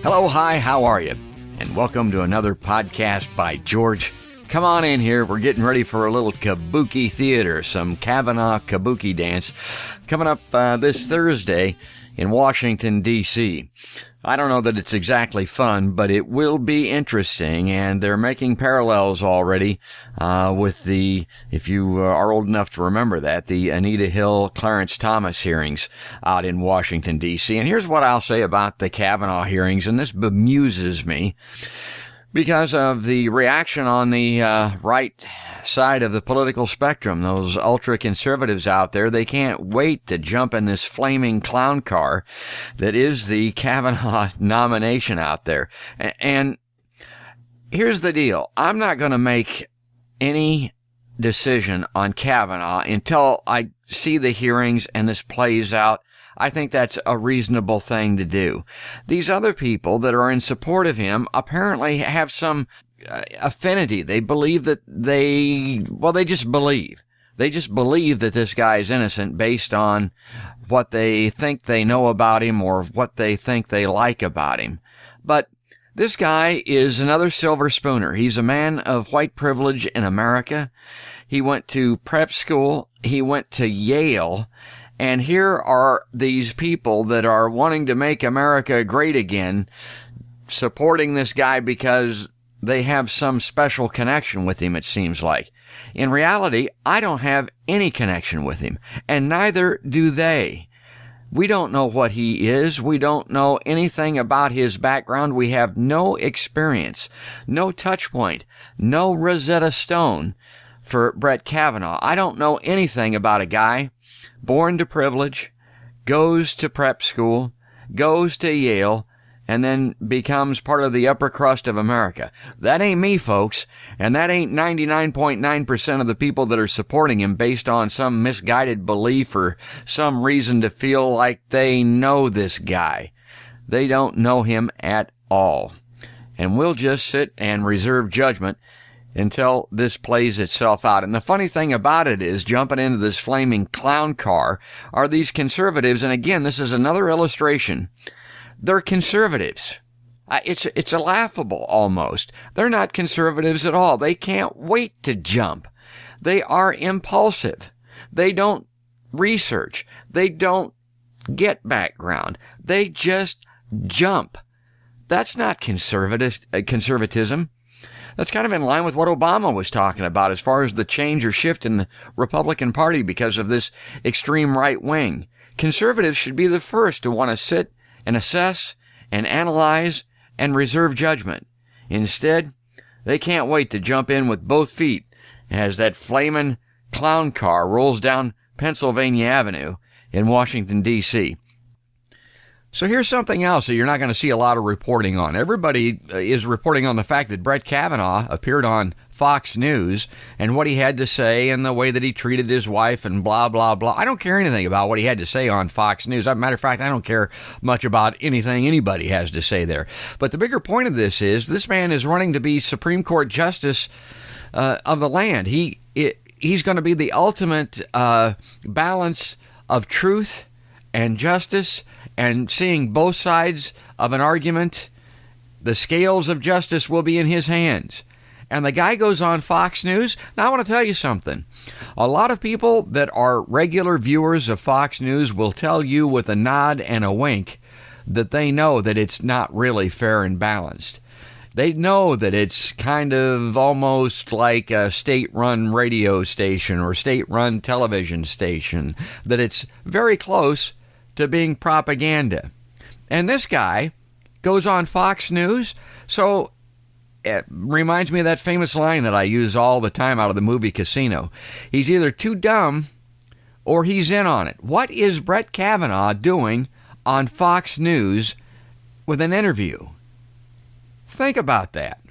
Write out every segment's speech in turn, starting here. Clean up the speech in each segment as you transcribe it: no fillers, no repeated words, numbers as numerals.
Hello, hi, how are you? And welcome to another podcast by George. Come on in here. We're getting ready for a little kabuki theater, some Kavanuagh kabuki dance coming up this Thursday in Washington, D.C. I don't know that it's exactly fun, but it will be interesting, and they're making parallels already with the, if you are old enough to remember that, the Anita Hill, Clarence Thomas hearings out in Washington, D.C. And here's what I'll say about the Kavanaugh hearings, and this bemuses me because of the reaction on the right side of the political spectrum. Those ultra-conservatives out there, they can't wait to jump in this flaming clown car that is the Kavanaugh nomination out there. And here's the deal. I'm not going to make any decision on Kavanaugh until I see the hearings and this plays out. I think that's a reasonable thing to do. These other people that are in support of him apparently have some affinity. They believe that they just believe. They just believe that this guy is innocent based on what they think they know about him or what they think they like about him. But this guy is another silver spooner. He's a man of white privilege in America. He went to prep school. He went to Yale. And here are these people that are wanting to make America great again, supporting this guy because they have some special connection with him, it seems like. In reality, I don't have any connection with him, and neither do they. We don't know what he is. We don't know anything about his background. We have no experience, no touch point, no Rosetta Stone for Brett Kavanaugh. I don't know anything about a guy born to privilege, goes to prep school, goes to Yale, and then becomes part of the upper crust of America. That ain't me, folks, and that ain't 99.9% of the people that are supporting him based on some misguided belief or some reason to feel like they know this guy. They don't know him at all. And we'll just sit and reserve judgment until this plays itself out. And the funny thing about it is, jumping into this flaming clown car are these conservatives. And again, this is another illustration. They're conservatives. It's a laughable almost. They're not conservatives at all. They can't wait to jump. They are impulsive. They don't research. They don't get background. They just jump. That's not conservatism. That's kind of in line with what Obama was talking about as far as the change or shift in the Republican Party because of this extreme right wing. Conservatives should be the first to want to sit and assess and analyze and reserve judgment. Instead, they can't wait to jump in with both feet as that flaming clown car rolls down Pennsylvania Avenue in Washington, D.C. So here's something else that you're not going to see a lot of reporting on. Everybody is reporting on the fact that Brett Kavanaugh appeared on Fox News and what he had to say and the way that he treated his wife and blah, blah, blah. I don't care anything about what he had to say on Fox News. As a matter of fact, I don't care much about anything anybody has to say there. But the bigger point of this is this man is running to be Supreme Court Justice of the land. He's going to be the ultimate balance of truth and justice and seeing both sides of an argument. The scales of justice will be in his hands. And the guy goes on Fox News. Now, I want to tell you something. A lot of people that are regular viewers of Fox News will tell you with a nod and a wink that they know that it's not really fair and balanced. They know that it's kind of almost like a state-run radio station or state-run television station, that it's very close to being propaganda. And this guy goes on Fox News, so it reminds me of that famous line that I use all the time out of the movie Casino. He's either too dumb or he's in on it. What is Brett Kavanaugh doing on Fox News with an interview? Think about that.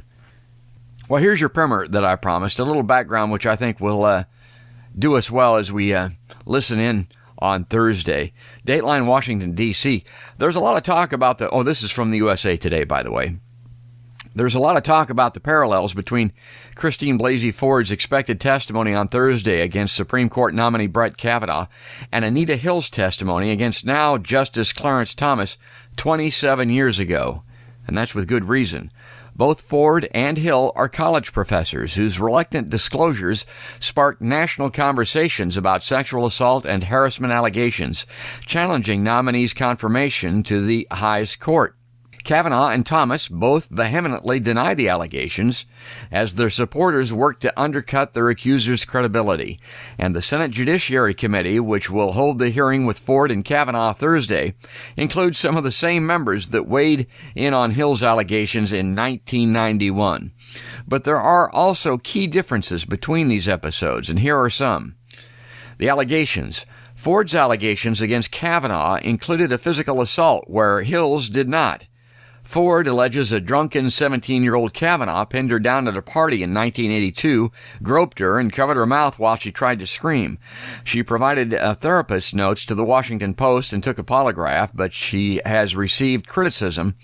Well, here's your primer that I promised, a little background which I think will do us well as we listen in on Thursday. Dateline, Washington, D.C. There's a lot of talk about this is from the USA Today, by the way. There's a lot of talk about the parallels between Christine Blasey Ford's expected testimony on Thursday against Supreme Court nominee Brett Kavanaugh and Anita Hill's testimony against now Justice Clarence Thomas 27 years ago. And that's with good reason. Both Ford and Hill are college professors whose reluctant disclosures sparked national conversations about sexual assault and harassment allegations, challenging nominees' confirmation to the highest court. Kavanaugh and Thomas both vehemently deny the allegations as their supporters work to undercut their accusers' credibility. And the Senate Judiciary Committee, which will hold the hearing with Ford and Kavanaugh Thursday, includes some of the same members that weighed in on Hill's allegations in 1991. But there are also key differences between these episodes, and here are some. The allegations. Ford's allegations against Kavanaugh included a physical assault, where Hill's did not. Ford alleges a drunken 17-year-old Kavanaugh pinned her down at a party in 1982, groped her, and covered her mouth while she tried to scream. She provided therapist notes to the Washington Post and took a polygraph, but she has received criticism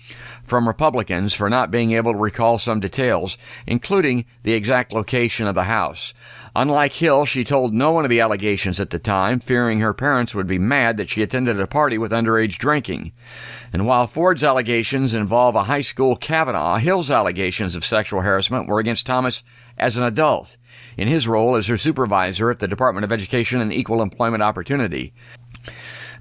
from Republicans for not being able to recall some details, including the exact location of the house. Unlike Hill, she told no one of the allegations at the time, fearing her parents would be mad that she attended a party with underage drinking. And while Ford's allegations involve a high school Kavanaugh, Hill's allegations of sexual harassment were against Thomas as an adult, in his role as her supervisor at the Department of Education and Equal Employment Opportunity.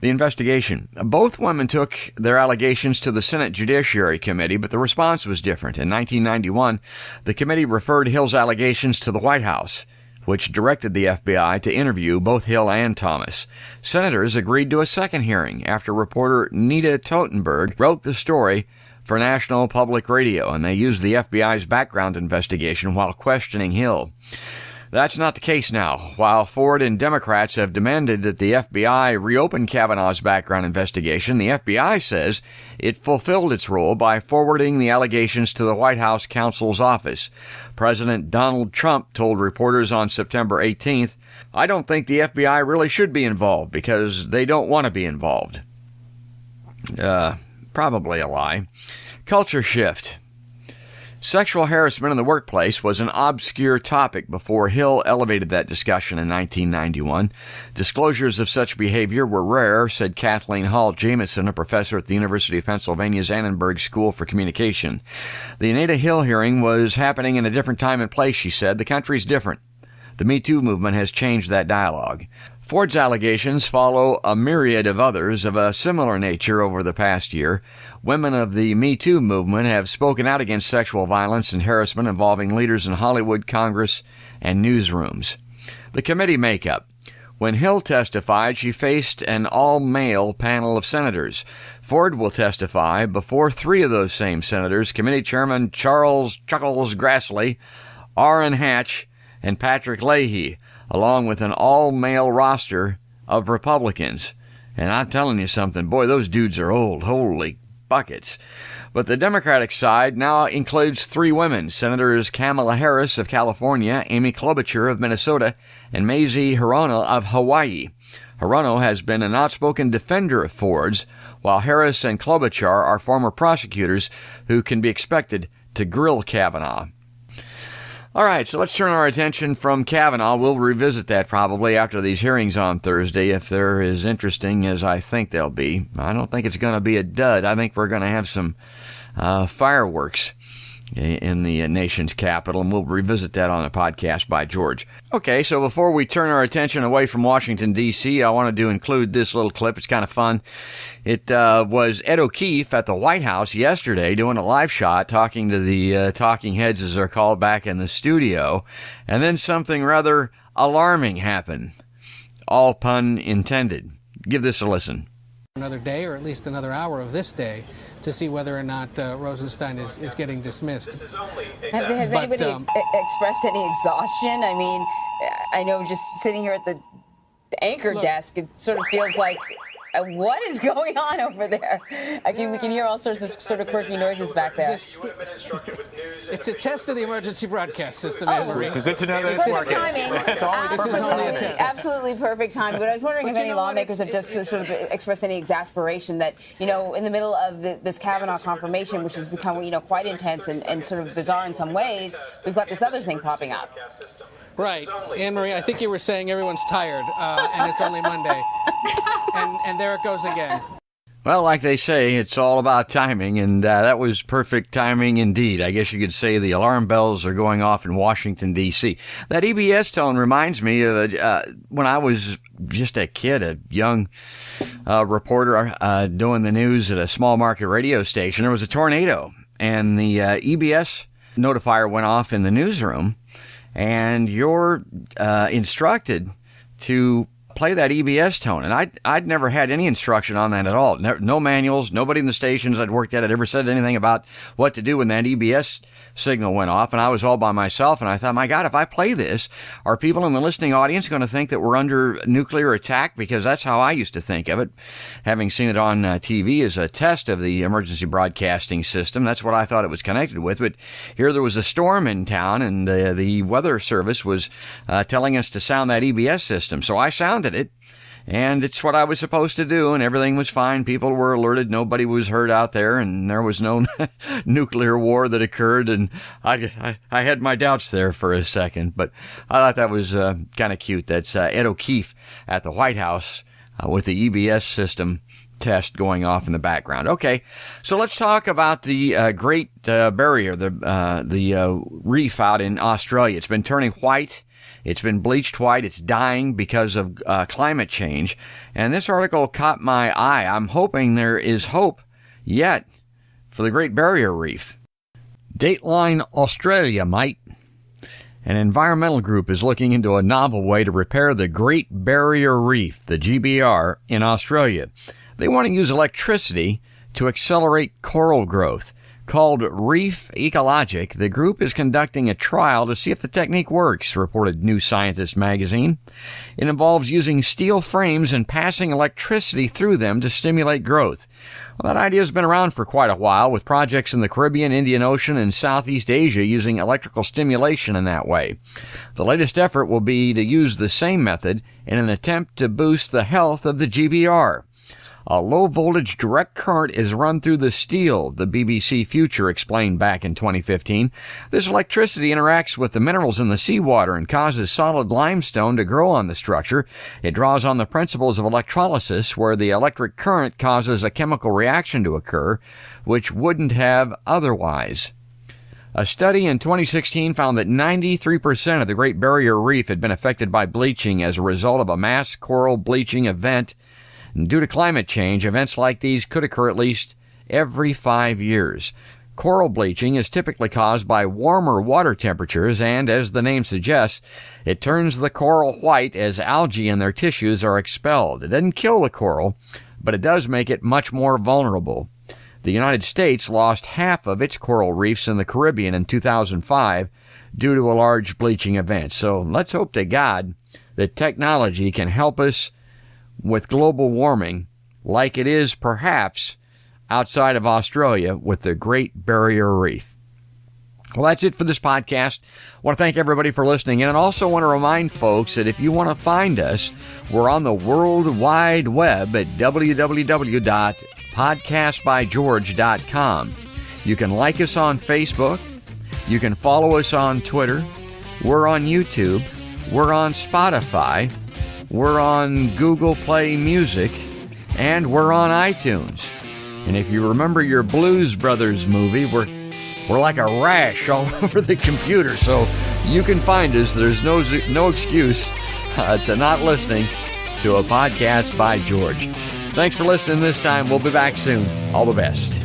The investigation. Both women took their allegations to the Senate Judiciary Committee, but the response was different. In 1991, the committee referred Hill's allegations to the White House, which directed the FBI to interview both Hill and Thomas. Senators agreed to a second hearing after reporter Nita Totenberg wrote the story for National Public Radio, and they used the FBI's background investigation while questioning Hill. That's not the case now. While Ford and Democrats have demanded that the FBI reopen Kavanaugh's background investigation, the FBI says it fulfilled its role by forwarding the allegations to the White House counsel's office. President Donald Trump told reporters on September 18th, "I don't think the FBI really should be involved because they don't want to be involved." Probably a lie. Culture shift. Sexual harassment in the workplace was an obscure topic before Hill elevated that discussion in 1991. Disclosures of such behavior were rare, said Kathleen Hall Jamieson, a professor at the University of Pennsylvania's Annenberg School for Communication. The Anita Hill hearing was happening in a different time and place, she said. The country's different. The Me Too movement has changed that dialogue. Ford's allegations follow a myriad of others of a similar nature over the past year. Women of the Me Too movement have spoken out against sexual violence and harassment involving leaders in Hollywood, Congress, and newsrooms. The committee makeup. When Hill testified, she faced an all-male panel of senators. Ford will testify before three of those same senators, Committee Chairman Charles Chuckles Grassley, Orrin Hatch, and Patrick Leahy, along with an all-male roster of Republicans. And I'm telling you something, boy, those dudes are old. Holy buckets. But the Democratic side now includes three women, Senators Kamala Harris of California, Amy Klobuchar of Minnesota, and Mazie Hirono of Hawaii. Hirono has been an outspoken defender of Ford's, while Harris and Klobuchar are former prosecutors who can be expected to grill Kavanaugh. All right, so let's turn our attention from Kavanaugh. We'll revisit that probably after these hearings on Thursday, if they're as interesting as I think they'll be. I don't think it's going to be a dud. I think we're going to have some fireworks in the nation's capital, and we'll revisit that on a podcast by George. Okay, so before we turn our attention away from Washington, D.C., I wanted to include this little clip. It's kind of fun. It was Ed O'Keefe at the White House yesterday doing a live shot, talking to the talking heads, as they're called, back in the studio, and then something rather alarming happened. All pun intended. Give this a listen. Another day, or at least another hour of this day, to see whether or not Rosenstein is getting dismissed. Has anybody expressed any exhaustion? I mean, I know just sitting here at the anchor desk, it sort of feels like What is going on over there? We can hear all sorts of sort of quirky noises back there. It's a test of the emergency broadcast system, Anne-Marie. Good to know that it's working. Timing. It's always Absolutely perfect timing. But I was wondering if any lawmakers have just sort of expressed any exasperation that, in the middle of this Kavanaugh confirmation, which has become, quite intense and sort of bizarre in some ways, we've got this other thing popping up. Right. Anne-Marie, I think you were saying everyone's tired, and it's only Monday. And there it goes again. Well, like they say, it's all about timing, and that was perfect timing indeed. I guess you could say the alarm bells are going off in Washington, D.C. That EBS tone reminds me of when I was just a kid, a young reporter doing the news at a small market radio station. There was a tornado, and the EBS notifier went off in the newsroom, and you're instructed to play that EBS tone. And I'd never had any instruction on that at all. No manuals. Nobody in the stations I'd worked at had ever said anything about what to do when that EBS signal went off. And I was all by myself. And I thought, my God, if I play this, are people in the listening audience going to think that we're under nuclear attack? Because that's how I used to think of it, having seen it on TV as a test of the emergency broadcasting system. That's what I thought it was connected with. But here there was a storm in town, and the weather service was telling us to sound that EBS system. So I sounded it, and it's what I was supposed to do, and everything was fine. People were alerted. Nobody was hurt out there, and there was no nuclear war that occurred, and I had my doubts there for a second, but I thought that was kind of cute. That's Ed O'Keefe at the White House with the EBS system test going off in the background. Okay, so let's talk about the Great Barrier, the reef out in Australia. It's been turning white. It's been bleached white. It's dying because of climate change. And this article caught my eye. I'm hoping there is hope yet for the Great Barrier Reef. Dateline Australia might. An environmental group is looking into a novel way to repair the Great Barrier Reef, the GBR, in Australia. They want to use electricity to accelerate coral growth. Called Reef Ecologic, the group is conducting a trial to see if the technique works, reported New Scientist magazine. It involves using steel frames and passing electricity through them to stimulate growth. Well, that idea has been around for quite a while, with projects in the Caribbean, Indian Ocean, and Southeast Asia using electrical stimulation in that way. The latest effort will be to use the same method in an attempt to boost the health of the GBR. A low-voltage direct current is run through the steel, the BBC Future explained back in 2015. This electricity interacts with the minerals in the seawater and causes solid limestone to grow on the structure. It draws on the principles of electrolysis, where the electric current causes a chemical reaction to occur, which wouldn't have otherwise. A study in 2016 found that 93% of the Great Barrier Reef had been affected by bleaching as a result of a mass coral bleaching event. Due to climate change, events like these could occur at least every 5 years. Coral bleaching is typically caused by warmer water temperatures, and as the name suggests, it turns the coral white as algae in their tissues are expelled. It doesn't kill the coral, but it does make it much more vulnerable. The United States lost half of its coral reefs in the Caribbean in 2005 due to a large bleaching event. So let's hope to God that technology can help us with global warming, like it is perhaps outside of Australia with the Great Barrier Reef. Well, that's it for this podcast. I want to thank everybody for listening, and I also want to remind folks that if you want to find us, we're on the World Wide Web at www.podcastbygeorge.com. You can like us on Facebook. You can follow us on Twitter. We're on YouTube. We're on Spotify. We're on Google Play Music, and we're on iTunes. And if you remember your Blues Brothers movie, we're like a rash all over the computer, so you can find us. There's no excuse to not listening to a podcast by George. Thanks for listening this time. We'll be back soon. All the best.